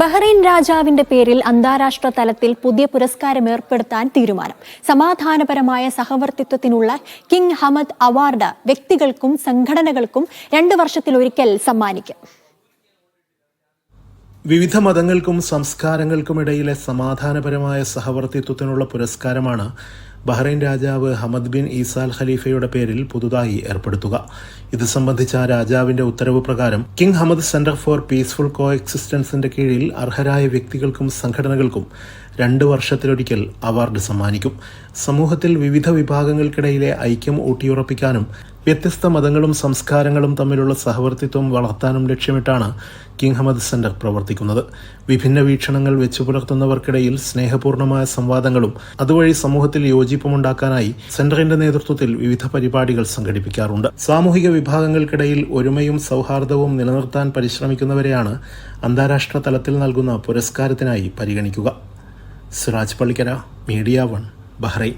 Bahrain രാജാവിന്റെ പേരിൽ അന്താരാഷ്ട്ര തലത്തിൽ പുതിയ പുരസ്കാരം ഏർപ്പെടുത്താൻ തീരുമാനം. സമാധാനപരമായ സഹവർത്തിത്വത്തിനുള്ള കിങ് ഹമദ് അവാർഡ് വ്യക്തികൾക്കും സംഘടനകൾക്കും 2 വർഷത്തിലൊരിക്കൽ സമ്മാനിക്കും. വിവിധ മതങ്ങൾക്കും സംസ്കാരങ്ങൾക്കുമിടയിലെ സമാധാനപരമായ സഹവർത്തിത്വത്തിനുള്ള പുരസ്കാരമാണ് ബഹ്റൈൻ രാജാവ് ഹമദ് ബിൻ ഈസ അൽ ഖലീഫയുടെ പേരിൽ പുതുതായി ഏർപ്പെടുത്തുക. ഇത് സംബന്ധിച്ച രാജാവിന്റെ ഉത്തരവ് പ്രകാരം King Hamad Centre for peaceful കോ എക്സിസ്റ്റൻസിന്റെ കീഴിൽ അർഹരായ വ്യക്തികൾക്കും സംഘടനകൾക്കും 2 വർഷത്തിലൊരിക്കൽ അവാർഡ് സമ്മാനിക്കും. സമൂഹത്തിൽ വിവിധ വിഭാഗങ്ങൾക്കിടയിലെ ഐക്യം ഊട്ടിയുറപ്പിക്കാനും വ്യത്യസ്ത മതങ്ങളും സംസ്കാരങ്ങളും തമ്മിലുള്ള സഹവർത്തിത്വം വളർത്താനും ലക്ഷ്യമിട്ടാണ് കിങ് ഹമദ് സെന്റർ പ്രവർത്തിക്കുന്നത്. വിഭിന്ന വീക്ഷണങ്ങൾ വെച്ചുപുലർത്തുന്നവർക്കിടയിൽ സ്നേഹപൂർണമായ സംവാദങ്ങളും അതുവഴി സമൂഹത്തിൽ യോജിപ്പുമുണ്ടാക്കാനായി സെന്ററിന്റെ നേതൃത്വത്തിൽ വിവിധ പരിപാടികൾ സംഘടിപ്പിക്കാറുണ്ട്. സാമൂഹിക വിഭാഗങ്ങൾക്കിടയിൽ ഒരുമയും സൗഹാർദ്ദവും നിലനിർത്താൻ പരിശ്രമിക്കുന്നവരെയാണ് അന്താരാഷ്ട്ര തലത്തിൽ നൽകുന്ന പുരസ്കാരത്തിനായി പരിഗണിക്കുക. Siraj Pallikkara, media 1, Bahrain.